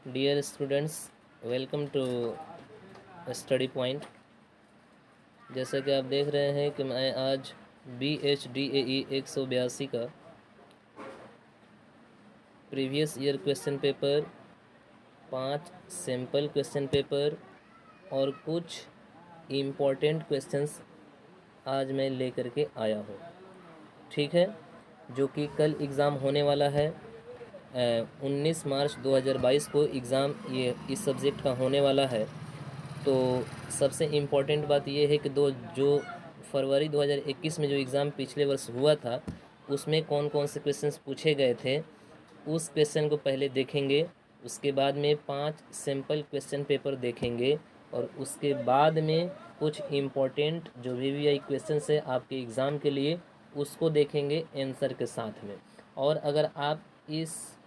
Dear students, welcome to Study Point. जैसा कि आप देख रहे हैं कि मैं आज BHDAE 182 का previous year question paper, 5 sample question paper और कुछ इम्पोर्टेंट क्वेश्चंस आज मैं लेकर के आया हूँ। ठीक है, जो कि कल एग्ज़ाम होने वाला है। 19 मार्च 2022 को एग्ज़ाम ये इस सब्जेक्ट का होने वाला है। तो सबसे इम्पॉर्टेंट बात ये है कि जो फरवरी 2021 में जो एग्ज़ाम पिछले वर्ष हुआ था, उसमें कौन कौन से क्वेश्चंस पूछे गए थे, उस क्वेश्चन को पहले देखेंगे। उसके बाद में 5 सैम्पल क्वेश्चन पेपर देखेंगे और उसके बाद में कुछ इम्पोर्टेंट जो VVI क्वेश्चंस है आपके एग्ज़ाम के लिए, उसको देखेंगे आंसर के साथ में। और अगर आप इस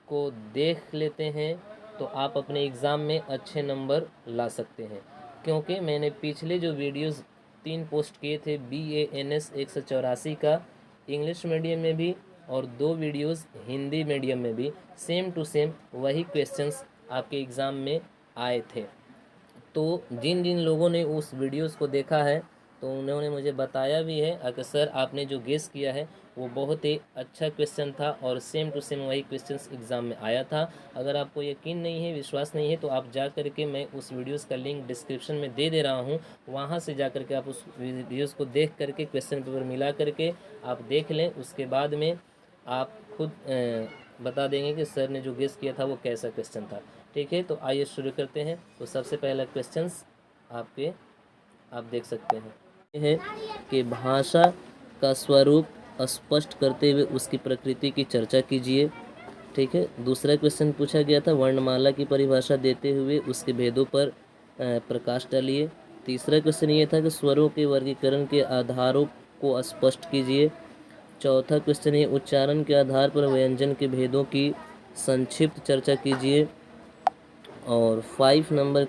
को देख लेते हैं तो आप अपने एग्ज़ाम में अच्छे नंबर ला सकते हैं, क्योंकि मैंने पिछले जो वीडियोस 3 पोस्ट किए थे BANS 184 का इंग्लिश मीडियम में भी और 2 वीडियोस हिंदी मीडियम में भी सेम टू सेम वही क्वेश्चंस आपके एग्ज़ाम में आए थे। तो जिन जिन लोगों ने उस वीडियोस को देखा है तो उन्होंने मुझे बताया भी है कि सर आपने जो गेस किया है वो बहुत ही अच्छा क्वेश्चन था और सेम टू सेम वही क्वेश्चंस एग्ज़ाम में आया था। अगर आपको यकीन नहीं है, विश्वास नहीं है, तो आप जा कर के, मैं उस वीडियोस का लिंक डिस्क्रिप्शन में दे दे रहा हूँ, वहाँ से जा कर के आप उस वीडियोस को देख करके क्वेश्चन पेपर मिला करके आप देख लें। उसके बाद में आप खुद बता देंगे कि सर ने जो गेस किया था वो कैसा क्वेश्चन था। ठीक है, तो आइए शुरू करते हैं। तो सबसे पहला क्वेश्चंस आप देख सकते हैं, ये है कि भाषा का स्वरूप स्पष्ट करते हुए उसकी प्रकृति की चर्चा कीजिए। ठीक है, दूसरा क्वेश्चन पूछा गया था, वर्णमाला की परिभाषा देते हुए उसके भेदों पर प्रकाश डालिए। तीसरा क्वेश्चन ये था कि स्वरों के वर्गीकरण के आधारों को स्पष्ट कीजिए। चौथा क्वेश्चन है, उच्चारण के आधार पर व्यंजन के भेदों की संक्षिप्त चर्चा कीजिए। और 5 नंबर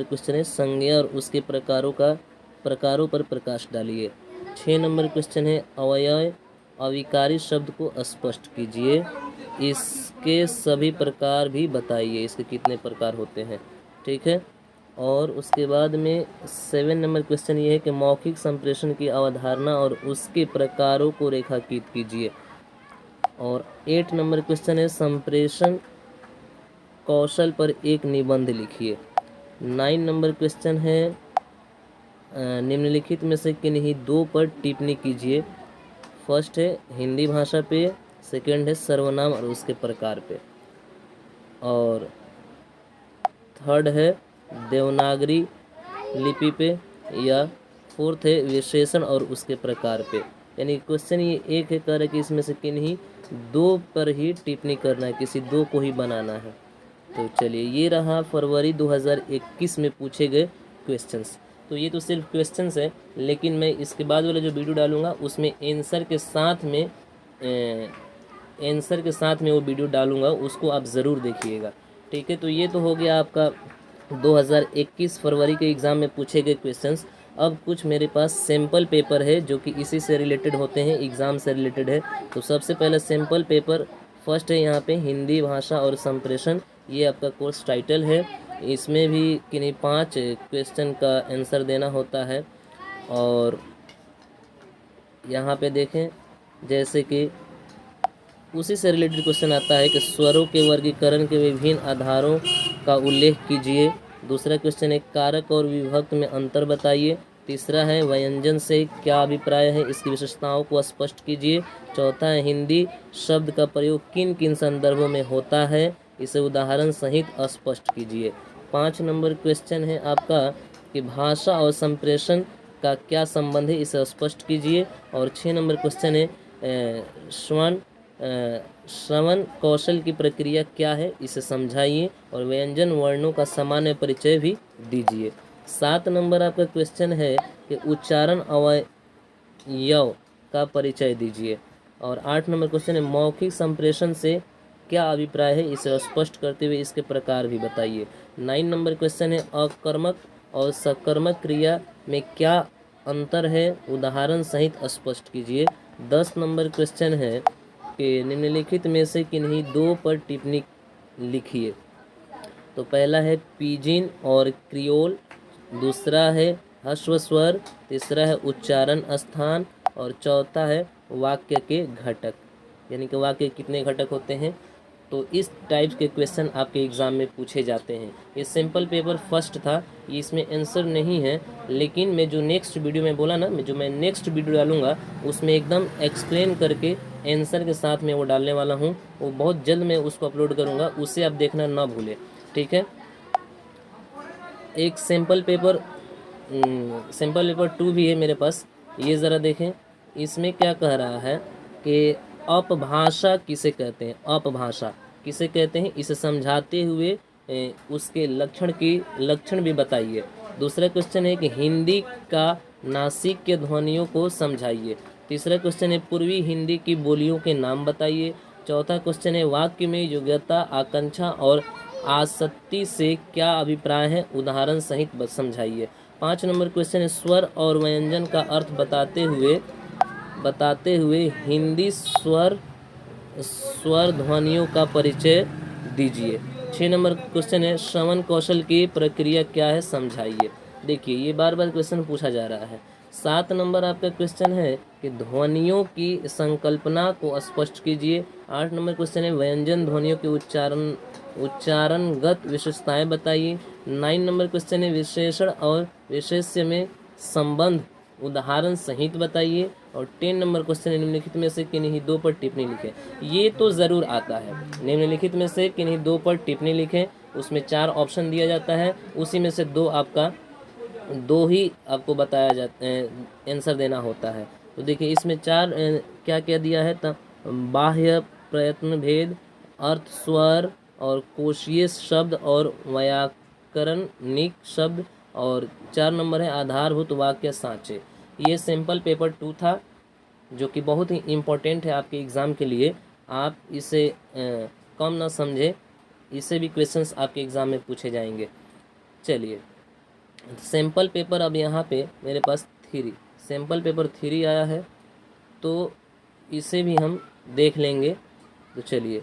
क्वेश्चन है, संज्ञा और उसके प्रकारों पर प्रकाश डालिए। 6 नंबर क्वेश्चन है, अविकारी शब्द को स्पष्ट कीजिए, इसके सभी प्रकार भी बताइए, इसके कितने प्रकार होते हैं। ठीक है, और उसके बाद में 7 नंबर क्वेश्चन ये है कि मौखिक संप्रेषण की अवधारणा और उसके प्रकारों को रेखांकित कीजिए। और 8 नंबर क्वेश्चन है, संप्रेषण कौशल पर एक निबंध लिखिए। 9 नंबर क्वेश्चन है, निम्नलिखित में से किन्हीं 2 पर टिप्पणी कीजिए। फर्स्ट है हिंदी भाषा पे, सेकंड है सर्वनाम और उसके प्रकार पे, और थर्ड है देवनागरी लिपि पे, या फोर्थ है विशेषण और उसके प्रकार पे। यानी क्वेश्चन ये एक है, कह रहे कि इसमें से किन्हीं 2 पर ही टिप्पणी करना है, किसी 2 को ही बनाना है। तो चलिए, ये रहा फरवरी 2021 में पूछे गए क्वेश्चंस। तो ये तो सिर्फ क्वेश्चंस है, लेकिन मैं इसके बाद वाला जो वीडियो डालूंगा उसमें आंसर के साथ में वो वीडियो डालूंगा, उसको आप ज़रूर देखिएगा। ठीक है, तो ये तो हो गया आपका 2021 फरवरी के एग्ज़ाम में पूछे गए क्वेश्चंस। अब कुछ मेरे पास सैम्पल पेपर है जो कि इसी से रिलेटेड होते हैं, एग्ज़ाम से रिलेटेड है। तो सबसे पहले सैम्पल पेपर फर्स्ट है यहाँ पे, हिंदी भाषा और संप्रेषण, ये आपका कोर्स टाइटल है। इसमें भी किन्हीं 5 क्वेश्चन का आंसर देना होता है। और यहाँ पे देखें, जैसे कि उसी से रिलेटेड क्वेश्चन आता है कि स्वरों के वर्गीकरण के विभिन्न आधारों का उल्लेख कीजिए। दूसरा क्वेश्चन है, कारक और विभक्त में अंतर बताइए। तीसरा है, व्यंजन से क्या अभिप्राय है, इसकी विशेषताओं को स्पष्ट कीजिए। चौथा है, हिंदी शब्द का प्रयोग किन किन संदर्भों में होता है, इसे उदाहरण सहित स्पष्ट कीजिए। 5 नंबर क्वेश्चन है आपका कि भाषा और संप्रेषण का क्या संबंध है, इसे स्पष्ट कीजिए। और 6 नंबर क्वेश्चन है, श्रवण कौशल की प्रक्रिया क्या है, इसे समझाइए। और व्यंजन वर्णों का सामान्य परिचय भी दीजिए। 7 नंबर आपका क्वेश्चन है कि उच्चारण अवयव का परिचय दीजिए। और 8 नंबर क्वेश्चन है, मौखिक संप्रेषण से क्या अभिप्राय है, इसे स्पष्ट करते हुए इसके प्रकार भी बताइए। 9 नंबर क्वेश्चन है, अकर्मक और सकर्मक क्रिया में क्या अंतर है, उदाहरण सहित स्पष्ट कीजिए। 10 नंबर क्वेश्चन है, ओके, निम्नलिखित में से किन्हीं दो पर टिप्पणी लिखिए। तो पहला है पिजिन और क्रियोल, दूसरा है ह्रस्व स्वर, तीसरा है उच्चारण स्थान और चौथा है वाक्य के घटक, यानी कि वाक्य के कितने घटक होते हैं। तो इस टाइप के क्वेश्चन आपके एग्ज़ाम में पूछे जाते हैं। ये सिंपल पेपर फर्स्ट था, ये इसमें आंसर नहीं है, लेकिन मैं जो नेक्स्ट वीडियो में बोला ना, मैं नेक्स्ट वीडियो डालूंगा उसमें एकदम एक्सप्लेन करके आंसर के साथ में वो डालने वाला हूँ। वो बहुत जल्द मैं उसको अपलोड करूँगा, उसे आप देखना ना भूलें, ठीक है। एक सैम्पल पेपर 2 भी है मेरे पास, ये ज़रा देखें। इसमें क्या कह रहा है कि अपभाषा किसे कहते हैं, अपभाषा किसे कहते हैं, इसे समझाते हुए उसके लक्षण भी बताइए। दूसरा क्वेश्चन है कि हिंदी का नासिक ध्वनियों को समझाइए। तीसरा क्वेश्चन है पूर्वी हिंदी की बोलियों के नाम बताइए। चौथा क्वेश्चन है वाक्य में योग्यता, आकांक्षा और आसक्ति से क्या अभिप्राय है, उदाहरण सहित समझाइए। 5 नंबर क्वेश्चन है स्वर और व्यंजन का अर्थ बताते हुए हिंदी स्वर ध्वनियों का परिचय दीजिए। 6 नंबर क्वेश्चन है श्रवण कौशल की प्रक्रिया क्या है, समझाइए। देखिए ये बार बार क्वेश्चन पूछा जा रहा है। 7 नंबर आपका क्वेश्चन है कि ध्वनियों की संकल्पना को स्पष्ट कीजिए। 8 नंबर क्वेश्चन है व्यंजन ध्वनियों के उच्चारणगत विशेषताएं बताइए। 9 नंबर क्वेश्चन है विशेषण और विशेष्य में संबंध उदाहरण सहित बताइए। और 10 नंबर क्वेश्चन है निम्नलिखित में से किन्हीं दो पर टिप्पणी लिखें। ये तो ज़रूर आता है, निम्नलिखित में से किन्हीं दो पर टिप्पणी लिखें। उसमें 4 ऑप्शन दिया जाता है, उसी में से दो ही आपको बताया जाता है, आंसर देना होता है। तो देखिए इसमें 4 क्या क्या दिया है, तब बाह्य प्रयत्न भेद, अर्थ स्वर और कोशीय शब्द और व्याकरणिक शब्द, और 4 नंबर है आधारभूत वाक्य सांचे। ये सिंपल पेपर 2 था, जो कि बहुत ही इम्पोर्टेंट है आपके एग्ज़ाम के लिए। आप इसे कम ना समझे, इससे भी क्वेश्चंस आपके एग्ज़ाम में पूछे जाएंगे। चलिए सैम्पल पेपर अब यहाँ पे मेरे पास 3 सैम्पल पेपर 3 आया है, तो इसे भी हम देख लेंगे। तो चलिए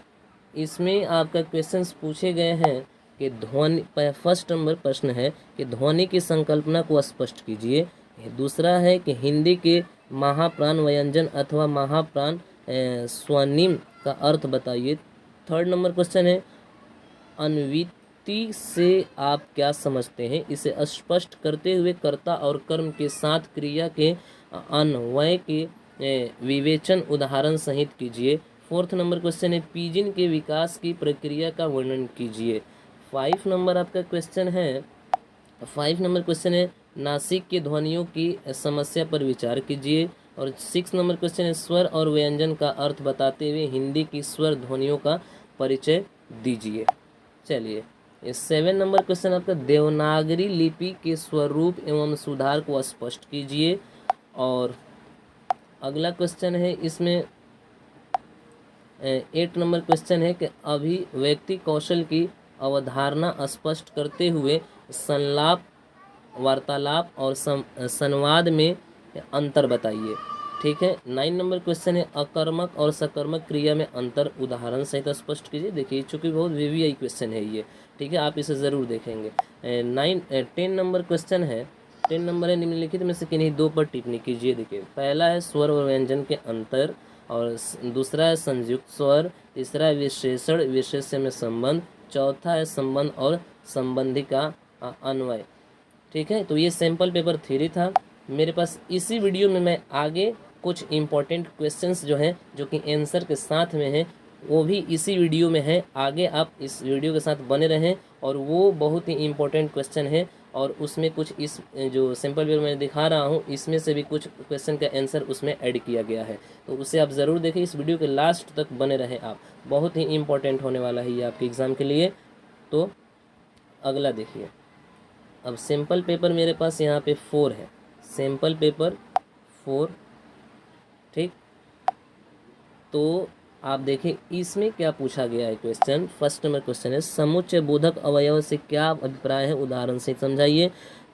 इसमें आपका क्वेश्चंस पूछे गए हैं कि ध्वनि, फर्स्ट नंबर प्रश्न है कि ध्वनि की संकल्पना को स्पष्ट कीजिए। दूसरा है कि हिंदी के महाप्राण व्यंजन अथवा महाप्राण स्वनिम का अर्थ बताइए। थर्ड नंबर क्वेश्चन है अन्विति से आप क्या समझते हैं, इसे स्पष्ट करते हुए कर्ता और कर्म के साथ क्रिया के अन्वय के विवेचन उदाहरण सहित कीजिए। फोर्थ नंबर क्वेश्चन है पिजिन के विकास की प्रक्रिया का वर्णन कीजिए। 5 नंबर आपका क्वेश्चन है 5 नंबर क्वेश्चन है नासिक के ध्वनियों की समस्या पर विचार कीजिए। और 6 नंबर क्वेश्चन है स्वर और व्यंजन का अर्थ बताते हुए हिंदी की स्वर ध्वनियों का परिचय दीजिए। चलिए ये 7 नंबर क्वेश्चन आपका देवनागरी लिपि के स्वरूप एवं सुधार को स्पष्ट कीजिए। और अगला क्वेश्चन है इसमें 8 नंबर क्वेश्चन है कि अभिव्यक्ति कौशल की अवधारणा स्पष्ट करते हुए संलाप, वार्तालाप और संवाद में अंतर बताइए। ठीक है। 9 नंबर क्वेश्चन है अकर्मक और सकर्मक क्रिया में अंतर उदाहरण सहित स्पष्ट कीजिए। देखिए चूँकि बहुत वीवीआई क्वेश्चन है ये, ठीक है, आप इसे ज़रूर देखेंगे। 10 नंबर क्वेश्चन है 10 नंबर है निम्नलिखित में से किन्हीं दो पर टिप्पणी कीजिए। देखिए पहला है स्वर और व्यंजन के अंतर, और दूसरा है संयुक्त स्वर, तीसरा है विशेषण विशेष्य में संबंध, चौथा है संबंध और संबंधी का अन्वय। ठीक है, तो ये सैम्पल पेपर 3 था मेरे पास। इसी वीडियो में मैं आगे कुछ इम्पोर्टेंट क्वेश्चंस जो हैं, जो कि आंसर के साथ में हैं, वो भी इसी वीडियो में है। आगे आप इस वीडियो के साथ बने रहें, और वो बहुत ही इम्पोर्टेंट क्वेश्चन है, और उसमें कुछ इस जो सैम्पल पेपर मैं दिखा रहा हूँ इसमें से भी कुछ क्वेश्चन का आंसर उसमें ऐड किया गया है। तो उसे आप ज़रूर देखें, इस वीडियो के लास्ट तक बने रहें आप, बहुत ही इम्पोर्टेंट होने वाला है ये आपके एग्ज़ाम के लिए। तो अगला देखिए, अब सैम्पल पेपर मेरे पास यहाँ पे 4 है, सैम्पल पेपर 4। ठीक, तो आप देखें इसमें क्या पूछा गया है क्वेश्चन। फर्स्ट नंबर क्वेश्चन है समुच्चय बोधक अवयव से क्या अभिप्राय है, उदाहरण से समझाइए।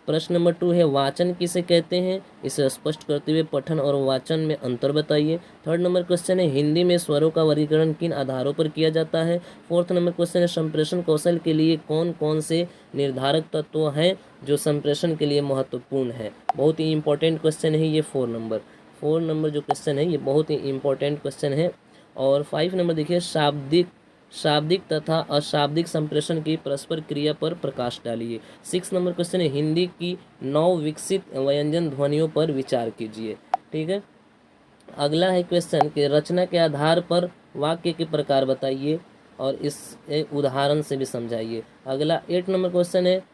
प्रश्न नंबर 2 है वाचन किसे कहते हैं, इसे स्पष्ट करते हुए पठन और वाचन में अंतर बताइए। थर्ड नंबर क्वेश्चन है हिंदी में स्वरों का वर्गीकरण किन आधारों पर किया जाता है। फोर्थ नंबर क्वेश्चन है संप्रेषण कौशल के लिए कौन कौन से निर्धारक तत्व हैं जो संप्रेषण के लिए महत्वपूर्ण है। बहुत ही इंपॉर्टेंट क्वेश्चन है ये 4 नंबर जो क्वेश्चन है ये बहुत ही इंपॉर्टेंट क्वेश्चन है। और 5 नंबर देखिए शाब्दिक तथा अशाब्दिक संप्रेषण की परस्पर क्रिया पर प्रकाश डालिए। 6 नंबर क्वेश्चन है हिंदी की नव विकसित व्यंजन ध्वनियों पर विचार कीजिए। ठीक है, अगला है क्वेश्चन कि रचना के आधार पर वाक्य के प्रकार बताइए और इस उदाहरण से भी समझाइए। अगला 8 नंबर क्वेश्चन है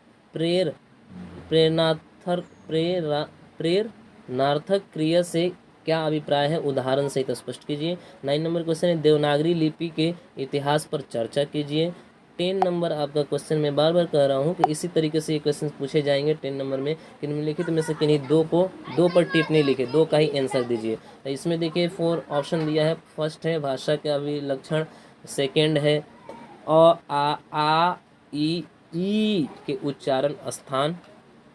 प्रेरणार्थक क्रिया से क्या अभिप्राय है, उदाहरण सहित स्पष्ट कीजिए। 9 नंबर क्वेश्चन है देवनागरी लिपि के इतिहास पर चर्चा कीजिए। 10 नंबर आपका क्वेश्चन मैं बार बार कह रहा हूँ कि इसी तरीके से ये क्वेश्चन पूछे जाएंगे 10 नंबर में कि निम्नलिखित में से किन्हीं दो पर टिप्पणी लिखे, दो का ही आंसर दीजिए। तो इसमें देखिए 4 ऑप्शन दिया है। फर्स्ट है भाषा के अभिलक्षण, सेकेंड है आ ई के उच्चारण स्थान,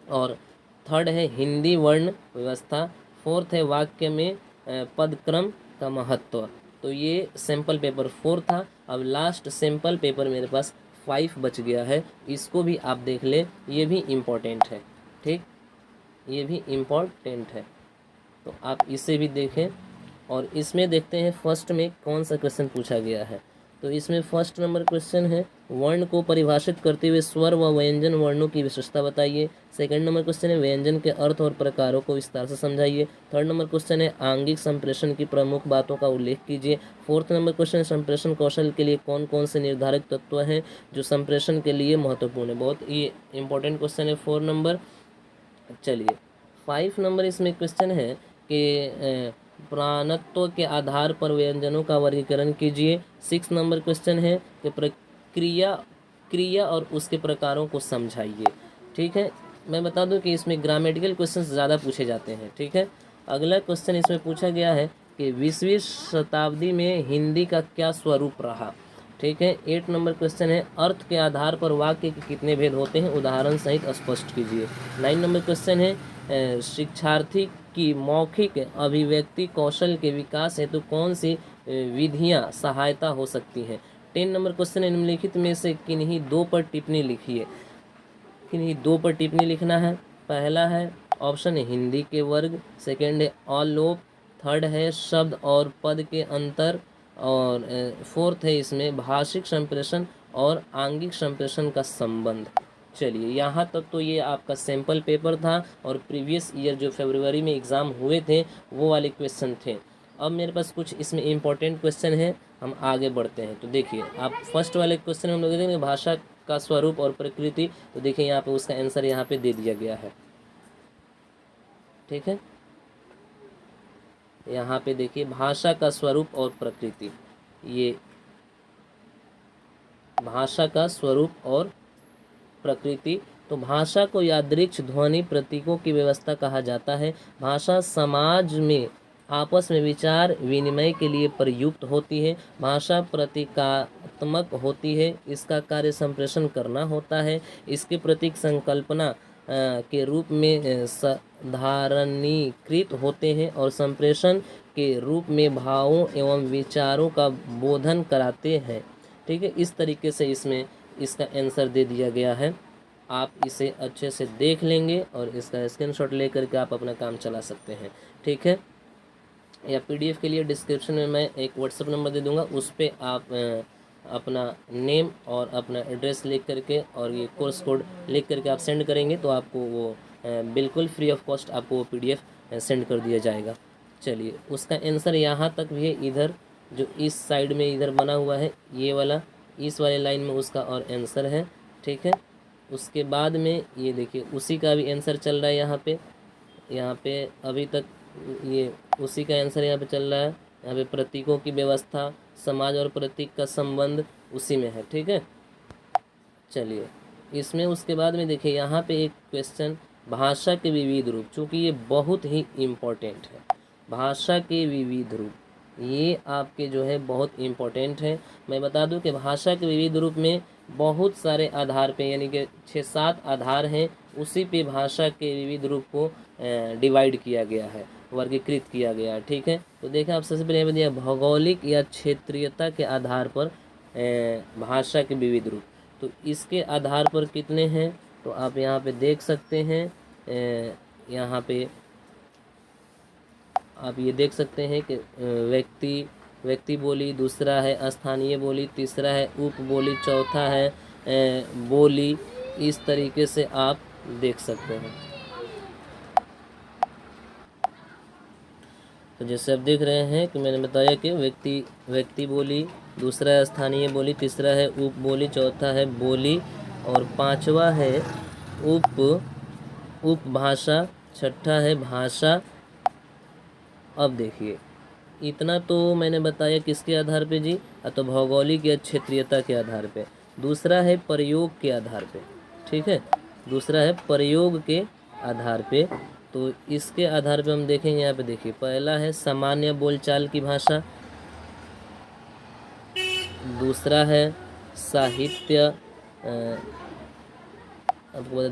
और थर्ड है हिंदी वर्ण व्यवस्था, फोर्थ है वाक्य में पदक्रम का महत्व। तो ये सैंपल पेपर 4 था। अब लास्ट सैंपल पेपर मेरे पास 5 बच गया है, इसको भी आप देख ले, ये भी इम्पोर्टेंट है। ठीक, ये भी इम्पोर्टेंट है, तो आप इसे भी देखें। और इसमें देखते हैं फर्स्ट में कौन सा क्वेश्चन पूछा गया है। तो इसमें फर्स्ट नंबर क्वेश्चन है वर्ण को परिभाषित करते हुए स्वर व व्यंजन वर्णों की विशेषता बताइए। सेकंड नंबर क्वेश्चन है व्यंजन के अर्थ और प्रकारों को विस्तार से समझाइए। थर्ड नंबर क्वेश्चन है आंगिक संप्रेषण की प्रमुख बातों का उल्लेख कीजिए। फोर्थ नंबर क्वेश्चन है संप्रेषण कौशल के लिए कौन कौन से निर्धारक तत्व हैं जो संप्रेषण के लिए महत्वपूर्ण है। बहुत ही इंपॉर्टेंट क्वेश्चन है 4 नंबर। चलिए 5 नंबर इसमें क्वेश्चन है कि प्राणत्व के आधार पर व्यंजनों का वर्गीकरण कीजिए। 6 नंबर क्वेश्चन है कि क्रिया और उसके प्रकारों को समझाइए। ठीक है, मैं बता दूं कि इसमें ग्रामेटिकल क्वेश्चन ज़्यादा पूछे जाते हैं। ठीक है, अगला क्वेश्चन इसमें पूछा गया है कि 20वीं शताब्दी में हिंदी का क्या स्वरूप रहा। ठीक है, 8 नंबर क्वेश्चन है अर्थ के आधार पर वाक्य के कितने भेद होते हैं, उदाहरण सहित स्पष्ट कीजिए। 9 नंबर क्वेश्चन है शिक्षार्थी की मौखिक अभिव्यक्ति कौशल के विकास हेतु कौन सी विधियां सहायता हो सकती हैं। 10 नंबर क्वेश्चन है निम्नलिखित में से किन्हीं दो पर टिप्पणी लिखिए। किन्हीं दो पर टिप्पणी लिखना है। पहला है ऑप्शन है हिंदी के वर्ग, सेकेंड है अलोप, थर्ड है शब्द और पद के अंतर, और फोर्थ है इसमें भाषिक संप्रेषण और आंगिक संप्रेषण का संबंध। चलिए यहाँ तक तो ये आपका सैंपल पेपर था और प्रीवियस ईयर जो फरवरी में एग्ज़ाम हुए थे वो वाले क्वेश्चन थे। अब मेरे पास कुछ इसमें इम्पोर्टेंट क्वेश्चन है, हम आगे बढ़ते हैं। तो देखिए आप फर्स्ट वाले क्वेश्चन हम लोग देखेंगे भाषा का स्वरूप और प्रकृति। तो देखिए यहाँ पे उसका आंसर यहाँ पे दे दिया गया है। ठीक है, यहाँ पे देखिए भाषा का स्वरूप और प्रकृति, ये भाषा का स्वरूप और प्रकृति। तो भाषा को यादृच्छ ध्वनि प्रतीकों की व्यवस्था कहा जाता है। भाषा समाज में आपस में विचार विनिमय के लिए प्रयुक्त होती है। भाषा प्रतीकात्मक होती है, इसका कार्य संप्रेषण करना होता है। इसके प्रतीक संकल्पना के रूप में साधारणीकृत होते हैं और संप्रेषण के रूप में भावों एवं विचारों का बोधन कराते हैं। ठीक है, इस तरीके से इसमें इसका आंसर दे दिया गया है। आप इसे अच्छे से देख लेंगे और इसका स्क्रीनशॉट लेकर के आप अपना काम चला सकते हैं। ठीक है, या पीडीएफ के लिए डिस्क्रिप्शन में मैं एक व्हाट्सएप नंबर दे दूंगा, उस पर आप अपना नेम और अपना एड्रेस लिख करके और ये कोर्स कोड लिख करके आप सेंड करेंगे तो आपको वो बिल्कुल फ्री ऑफ कॉस्ट आपको वो पीडीएफ सेंड कर दिया जाएगा। चलिए उसका आंसर यहाँ तक भी है, इधर जो इस साइड में इधर बना हुआ है ये वाला, इस वाले लाइन में उसका और आंसर है। ठीक है, उसके बाद में ये देखिए उसी का भी आंसर चल रहा है यहाँ पे अभी तक ये उसी का आंसर यहाँ पे चल रहा है। यहाँ पे प्रतीकों की व्यवस्था, समाज और प्रतीक का संबंध उसी में है। ठीक है, चलिए इसमें उसके बाद में देखिए यहाँ पे एक क्वेश्चन भाषा के विविध रूप, चूँकि ये बहुत ही इम्पोर्टेंट है। भाषा के विविध रूप ये आपके जो है बहुत इम्पोर्टेंट है। मैं बता दूं कि भाषा के विविध रूप में बहुत सारे आधार पे, यानी कि 6-7 आधार हैं, उसी पे भाषा के विविध रूप को डिवाइड किया गया है, वर्गीकृत किया गया है। ठीक है, तो देखिए आप सबसे पहले दिया भौगोलिक या क्षेत्रीयता के आधार पर भाषा के विविध रूप। तो इसके आधार पर कितने हैं, तो आप यहाँ पे देख सकते हैं। यहाँ पे आप ये देख सकते हैं कि व्यक्ति बोली, दूसरा है स्थानीय बोली, तीसरा है उप बोली, चौथा है बोली। इस तरीके से आप देख सकते हैं। तो जैसे आप देख रहे हैं कि मैंने बताया कि व्यक्ति बोली, दूसरा है स्थानीय बोली, तीसरा है उप बोली, चौथा है बोली और पांचवा है उपभाषा, छठा है भाषा। अब देखिए इतना तो मैंने बताया किसके आधार पे जी, तो भौगोलिक या क्षेत्रीयता के आधार पे। दूसरा है प्रयोग के आधार पे। ठीक है, दूसरा है प्रयोग के आधार पे। तो इसके आधार पे हम देखेंगे, यहाँ पे देखिए पहला है सामान्य बोलचाल की भाषा, दूसरा है साहित्य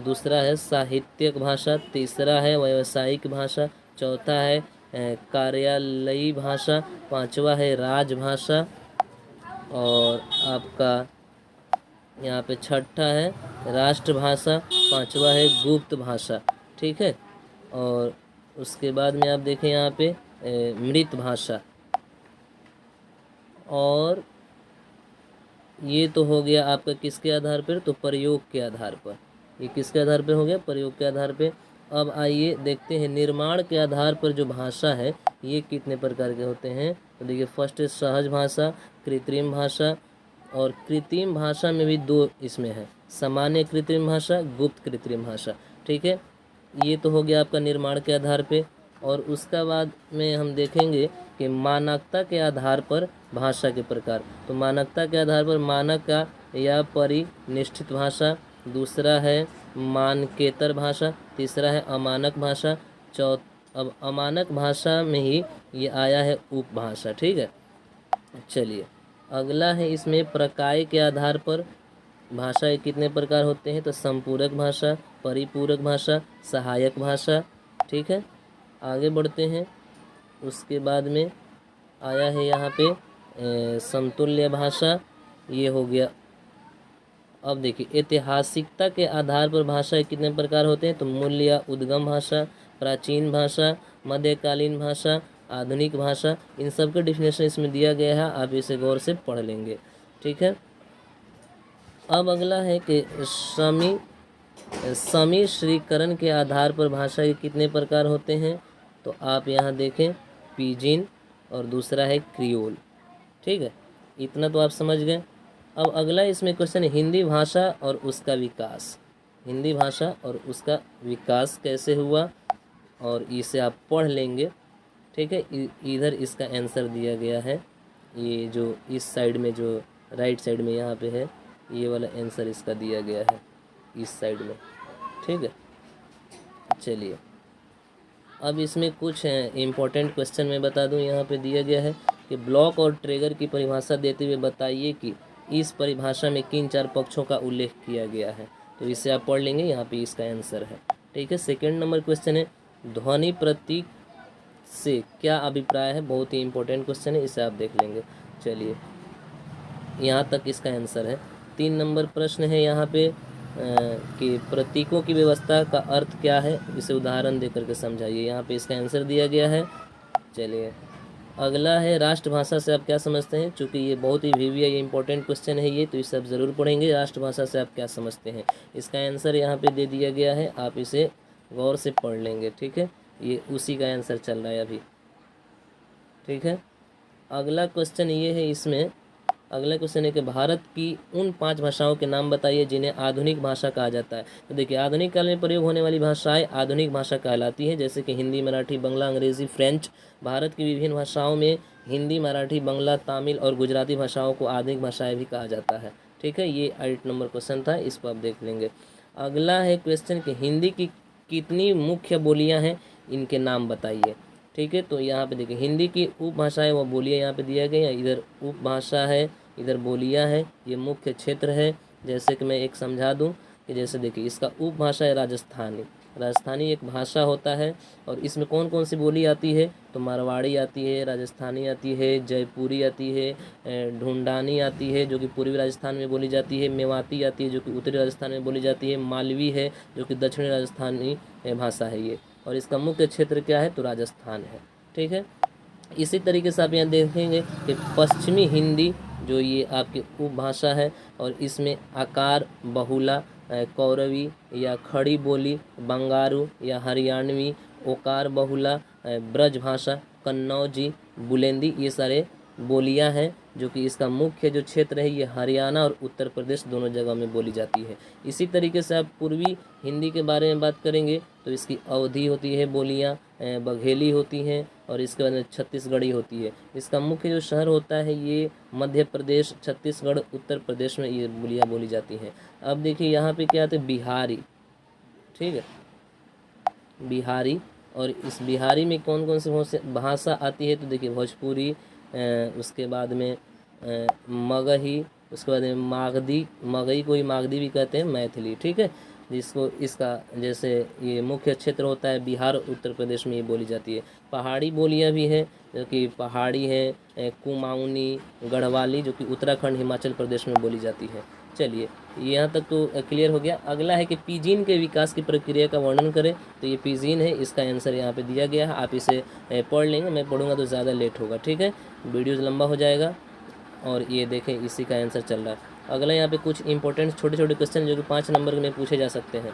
दूसरा है साहित्यिक भाषा, तीसरा है व्यावसायिक भाषा, चौथा है कार्यालयी भाषा, पांचवा है राजभाषा और आपका यहाँ पे छठा है राष्ट्रभाषा, पांचवा है गुप्त भाषा। ठीक है, और उसके बाद में आप देखें यहाँ पे मृत भाषा। और ये तो हो गया आपका किसके आधार पर, तो प्रयोग के आधार पर। ये किसके आधार पर हो गया, प्रयोग के आधार पे। अब आइए देखते हैं निर्माण के आधार पर जो भाषा है ये कितने प्रकार के होते हैं। तो देखिए फर्स्ट है सहज भाषा, कृत्रिम भाषा, और कृत्रिम भाषा में भी दो इसमें है, सामान्य कृत्रिम भाषा, गुप्त कृत्रिम भाषा। ठीक है, ये तो हो गया आपका निर्माण के आधार पे। और उसका बाद में हम देखेंगे कि मानकता के आधार पर भाषा के प्रकार। तो मानकता के आधार पर मानक का या परिनिष्ठित भाषा, दूसरा है मानकेतर भाषा, तीसरा है अमानक भाषा, अब अमानक भाषा में ही ये आया है उपभाषा। ठीक है, चलिए अगला है इसमें प्रकार के आधार पर भाषा के कितने प्रकार होते हैं। तो संपूरक भाषा, परिपूरक भाषा, सहायक भाषा। ठीक है, आगे बढ़ते हैं। उसके बाद में आया है यहाँ पे समतुल्य भाषा, ये हो गया। अब देखिए ऐतिहासिकता के आधार पर भाषा के कितने प्रकार होते हैं। तो मूल या उद्गम भाषा, प्राचीन भाषा, मध्यकालीन भाषा, आधुनिक भाषा। इन सब का डिफिनेशन इसमें दिया गया है, आप इसे गौर से पढ़ लेंगे। ठीक है, अब अगला है कि समिश्रीकरण के आधार पर भाषा के कितने प्रकार होते हैं। तो आप यहाँ देखें पिजिन और दूसरा है क्रियोल। ठीक है, इतना तो आप समझ गए। अब अगला इसमें क्वेश्चन है हिंदी भाषा और उसका विकास। हिंदी भाषा और उसका विकास कैसे हुआ, और इसे आप पढ़ लेंगे। ठीक है, इधर इसका आंसर दिया गया है, ये जो इस साइड में जो राइट साइड में यहाँ पे है, ये वाला आंसर इसका दिया गया है इस साइड में। ठीक है, चलिए अब इसमें कुछ इम्पोर्टेंट क्वेश्चन मैं बता दूं। यहाँ पे दिया गया है कि ब्लॉक और ट्रिगर की परिभाषा देते हुए बताइए कि इस परिभाषा में किन चार पक्षों का उल्लेख किया गया है। तो इसे आप पढ़ लेंगे, यहाँ पे इसका आंसर है। ठीक है, सेकंड नंबर क्वेश्चन है ध्वनि प्रतीक से क्या अभिप्राय है। बहुत ही इंपॉर्टेंट क्वेश्चन है, इसे आप देख लेंगे। चलिए यहाँ तक इसका आंसर है। 3 नंबर प्रश्न है यहाँ पे कि प्रतीकों की व्यवस्था का अर्थ क्या है, इसे उदाहरण देकर के समझाइए। यहाँ पे इसका आंसर दिया गया है। चलिए अगला है राष्ट्रभाषा से आप क्या समझते हैं। चूँकि ये बहुत ही वीवी है, ये इंपॉर्टेंट क्वेश्चन है ये, तो इसे आप ज़रूर पढ़ेंगे। राष्ट्रभाषा से आप क्या समझते हैं, इसका आंसर यहाँ पे दे दिया गया है, आप इसे गौर से पढ़ लेंगे। ठीक है, ये उसी का आंसर चल रहा है अभी। ठीक है, अगला क्वेश्चन ये है, इसमें अगला क्वेश्चन है कि भारत की उन 5 भाषाओं के नाम बताइए जिन्हें आधुनिक भाषा कहा जाता है। तो देखिए आधुनिक काल में प्रयोग होने वाली भाषाएं आधुनिक भाषा कहलाती हैं, जैसे कि हिंदी, मराठी, बंगला, अंग्रेजी, फ्रेंच। भारत की विभिन्न भाषाओं में हिंदी, मराठी, बंगला, तमिल और गुजराती भाषाओं को आधुनिक भाषाएं भी कहा जाता है। ठीक है, ये 8 नंबर क्वेश्चन था, इसको आप देख लेंगे। अगला है क्वेश्चन कि हिंदी की कितनी मुख्य बोलियाँ हैं, इनके नाम बताइए। ठीक है, तो यहाँ पे देखिए हिंदी की उपभाषाएं व बोलियाँ यहाँ पे दिया गया है। इधर उपभाषा है, इधर बोलियाँ है, ये मुख्य क्षेत्र है, जैसे कि मैं एक समझा दूं कि जैसे देखिए इसका उपभाषा है राजस्थानी। राजस्थानी एक भाषा होता है और इसमें कौन कौन सी बोली आती है, तो मारवाड़ी आती है, राजस्थानी आती है, जयपुरी आती है, ढूंढानी आती है जो कि पूर्वी राजस्थान में बोली जाती है, मेवाती आती है जो कि उत्तरी राजस्थान में बोली जाती है, मालवी है जो कि दक्षिणी राजस्थानी भाषा है ये, और इसका मुख्य क्षेत्र क्या है, तो राजस्थान है। ठीक है, इसी तरीके से आप यहाँ देखेंगे कि पश्चिमी हिंदी जो ये आपकी उपभाषा है और इसमें आकार बहुला, कौरवी या खड़ी बोली, बंगारू या हरियाणवी, ओकार बहुला, ब्रज भाषा, कन्नौजी, बुलेंदी, ये सारे बोलियां हैं जो कि इसका मुख्य जो क्षेत्र है ये हरियाणा और उत्तर प्रदेश दोनों जगह में बोली जाती है। इसी तरीके से आप पूर्वी हिंदी के बारे में बात करेंगे तो इसकी अवधी होती है बोलियां, बघेली होती हैं, और इसके बाद में छत्तीसगढ़ी होती है। इसका मुख्य जो शहर होता है ये मध्य प्रदेश, छत्तीसगढ़, उत्तर प्रदेश में ये बोलियां बोली जाती हैं। अब देखिए यहाँ पे क्या आते हैं, बिहारी। ठीक है, बिहारी, और इस बिहारी में कौन कौन सी भाषा आती है, तो देखिए भोजपुरी, उसके बाद में मगही, उसके बाद में मागधी, मगही को ही मागधी भी कहते हैं, मैथिली। ठीक है, जिसको इसका जैसे ये मुख्य क्षेत्र होता है बिहार, उत्तर प्रदेश में ये बोली जाती है। पहाड़ी बोलियां भी हैं जो कि पहाड़ी है, कुमाऊनी, गढ़वाली जो कि उत्तराखंड, हिमाचल प्रदेश में बोली जाती है। चलिए यहाँ तक तो क्लियर हो गया। अगला है कि पिजिन के विकास की प्रक्रिया का वर्णन करें, तो ये पिजिन है, इसका आंसर यहाँ पे दिया गया है। आप इसे पढ़ लेंगे, मैं पढ़ूंगा तो ज़्यादा लेट होगा। ठीक है, वीडियो लंबा हो जाएगा। और ये देखें इसी का आंसर चल रहा है। अगला यहाँ पे कुछ इंपॉर्टेंट छोटे छोटे क्वेश्चन जो कि 5 नंबर में पूछे जा सकते हैं।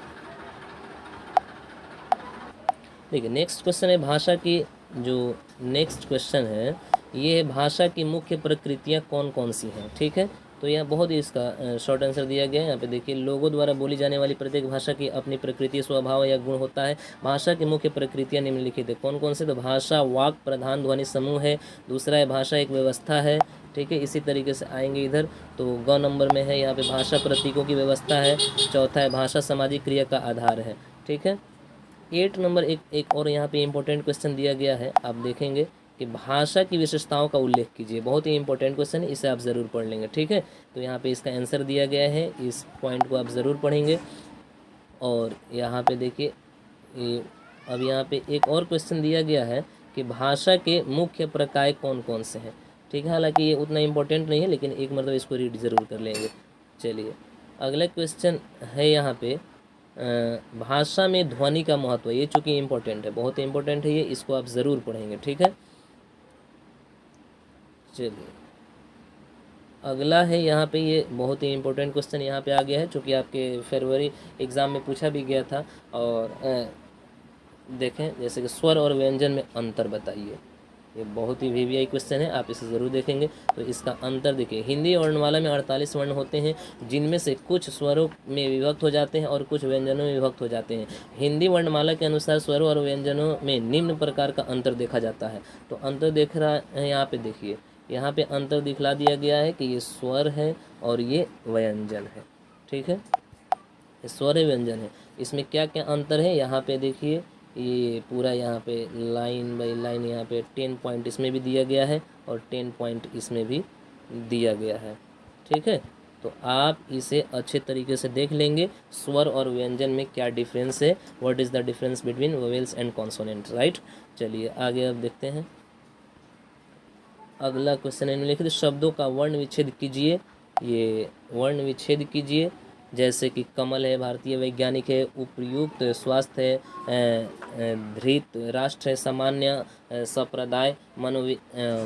देखिए नेक्स्ट क्वेश्चन है भाषा की, जो नेक्स्ट क्वेश्चन है ये है भाषा की मुख्य प्रकृतियाँ कौन कौन सी हैं। ठीक है, तो यहाँ बहुत ही इसका शॉर्ट आंसर दिया गया है। यहाँ पे देखिए लोगों द्वारा बोली जाने वाली प्रत्येक भाषा की अपनी प्रकृति, स्वभाव या गुण होता है। भाषा की मुख्य प्रकृतियाँ निम्नलिखित है। कौन कौन से, तो भाषा वाक प्रधान ध्वनि समूह है। दूसरा है भाषा एक व्यवस्था है। ठीक है, इसी तरीके से आएंगे इधर तो ग नंबर में है यहाँ पे भाषा प्रतीकों की व्यवस्था है। चौथा है भाषा सामाजिक क्रिया का आधार है। ठीक है, 8 नंबर एक और यहाँ पे इम्पोर्टेंट क्वेश्चन दिया गया है, आप देखेंगे कि भाषा की विशेषताओं का उल्लेख कीजिए। बहुत ही इंपॉर्टेंट क्वेश्चन है, इसे आप ज़रूर पढ़ लेंगे। ठीक है, तो यहाँ पे इसका आंसर दिया गया है, इस पॉइंट को आप ज़रूर पढ़ेंगे। और यहाँ पे देखिए अब यहाँ पे एक और क्वेश्चन दिया गया है कि भाषा के मुख्य प्रकार कौन कौन से हैं। ठीक है, हालांकि ये उतना इम्पोर्टेंट नहीं है, लेकिन एक मतलब इसको रीड ज़रूर कर लेंगे। चलिए अगला क्वेश्चन है यहाँ पे भाषा में ध्वनि का महत्व। ये चूँकि इम्पोर्टेंट है, बहुत ही इम्पोर्टेंट है ये, इसको आप ज़रूर पढ़ेंगे। ठीक है, चलिए अगला है यहाँ पे, ये बहुत ही इम्पोर्टेंट क्वेश्चन यहाँ पे आ गया है, चूँकि आपके फरवरी एग्ज़ाम में पूछा भी गया था। और देखें जैसे कि स्वर और व्यंजन में अंतर बताइए। ये बहुत ही वीवीआई क्वेश्चन है, आप इसे ज़रूर देखेंगे। तो इसका अंतर देखिए, हिंदी वर्णमाला में 48 वर्ण होते हैं, जिनमें से कुछ स्वरों में विभक्त हो जाते हैं और कुछ व्यंजनों में विभक्त हो जाते हैं। हिंदी वर्णमाला के अनुसार स्वरों और व्यंजनों में निम्न प्रकार का अंतर देखा जाता है। तो अंतर देख रहा है यहाँ पे, देखिए यहाँ पे अंतर दिखला दिया गया है कि ये स्वर है और ये व्यंजन है। ठीक है, स्वर है व्यंजन है, इसमें क्या क्या अंतर है यहाँ पे देखिए। ये पूरा यहाँ पे लाइन बाई लाइन यहाँ पे 10 पॉइंट इसमें भी दिया गया है और 10 पॉइंट इसमें भी दिया गया है। ठीक है, तो आप इसे अच्छे तरीके से देख लेंगे, स्वर और व्यंजन में क्या डिफरेंस है, what is the difference between vowels and consonant, right. चलिए आगे अब देखते हैं। अगला क्वेश्चन है निम्नलिखित शब्दों का वर्ण विच्छेद कीजिए। ये वर्ण विच्छेद कीजिए, जैसे कि कमल है, भारतीय वैज्ञानिक है, उपयुक्त, स्वास्थ्य है, धृत, राष्ट्र है, सामान्य, संप्रदाय,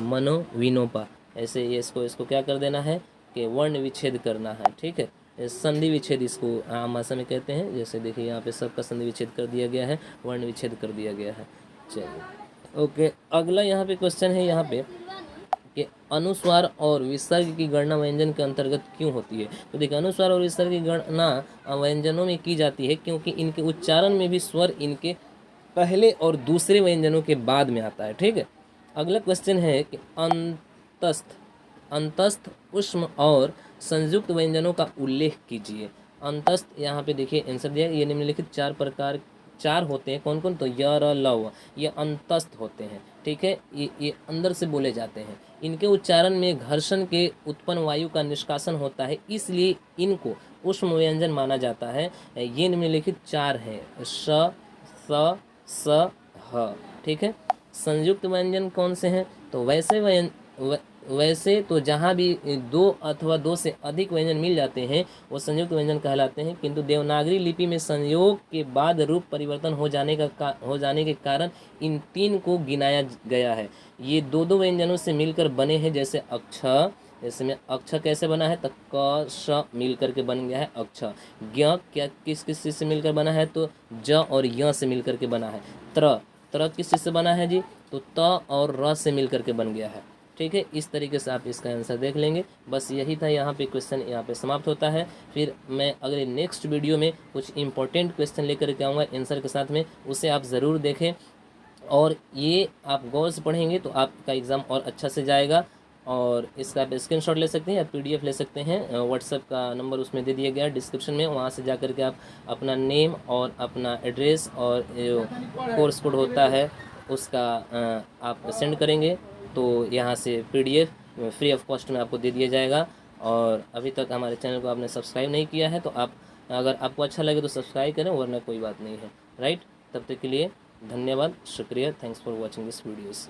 मनोविनोपा। ऐसे ये इसको क्या कर देना है कि वर्ण विच्छेद करना है। ठीक है, संधि विच्छेद इसको आम भाषा में कहते हैं। जैसे देखिए यहाँ पे सबका संधि विच्छेद कर दिया गया है, वर्ण विच्छेद कर दिया गया है। चलिए ओके, अगला यहाँ पे क्वेश्चन है यहाँ पे कि अनुस्वार और विसर्ग की गणना व्यंजन के अंतर्गत क्यों होती है। तो देखिए अनुस्वार और विसर्ग की गणना व्यंजनों में की जाती है क्योंकि इनके उच्चारण में भी स्वर इनके पहले और दूसरे व्यंजनों के बाद में आता है। ठीक है, अगला क्वेश्चन है कि अंतस्थ, ऊष्म और संयुक्त व्यंजनों का उल्लेख कीजिए। अंतस्थ यहाँ पे देखिए आंसर दिया, ये निम्नलिखित 4 प्रकार चार होते हैं कौन कौन, तो य र ल व, ये अंतस्थ होते हैं, ठीक है, ये अंदर से बोले जाते हैं। इनके उच्चारण में घर्षण के उत्पन्न वायु का निष्कासन होता है, इसलिए इनको ऊष्म व्यंजन माना जाता है। ये निम्नलिखित चार हैं, श स स ह, ठीक है। संयुक्त व्यंजन कौन से हैं, तो वैसे तो जहाँ भी दो अथवा दो से अधिक व्यंजन मिल जाते हैं वो संयुक्त व्यंजन कहलाते हैं, किंतु देवनागरी लिपि में संयोग के बाद रूप परिवर्तन हो जाने के कारण इन तीन को गिनाया गया है। ये दो दो व्यंजनों से मिलकर बने हैं, जैसे अक्ष, इसमें अक्ष कैसे बना है, तो क श मिल करके बन गया है अक्ष। ज्ञ क्या किस किस चीज़ से मिलकर बना है, तो ज और य से मिलकर के बना है। त्र किस चीज़ से बना है जी, तो त और र से मिलकर के बन गया है, ठीक है। इस तरीके से आप इसका आंसर देख लेंगे। बस यही था, यहाँ पे क्वेश्चन यहाँ पे समाप्त होता है। फिर मैं अगले नेक्स्ट वीडियो में कुछ इंपॉर्टेंट क्वेश्चन लेकर के आऊँगा आंसर के साथ में, उसे आप ज़रूर देखें और ये आप गौर से पढ़ेंगे तो आपका एग्ज़ाम और अच्छा से जाएगा। और इसका आप स्क्रीनशॉट ले सकते हैं या PDF ले सकते हैं। व्हाट्सएप का नंबर उसमें दे दिया गया है डिस्क्रिप्शन में, वहाँ से जा कर के आप अपना नेम और अपना एड्रेस और जो कोर्स कोड होता है उसका आप सेंड करेंगे तो यहाँ से PDF फ्री ऑफ कॉस्ट में आपको दे दिया जाएगा। और अभी तक हमारे चैनल को आपने सब्सक्राइब नहीं किया है तो आप, अगर आपको अच्छा लगे तो सब्सक्राइब करें, वरना कोई बात नहीं है, राइट। तब तक के लिए धन्यवाद, शुक्रिया, thanks for watching this videos.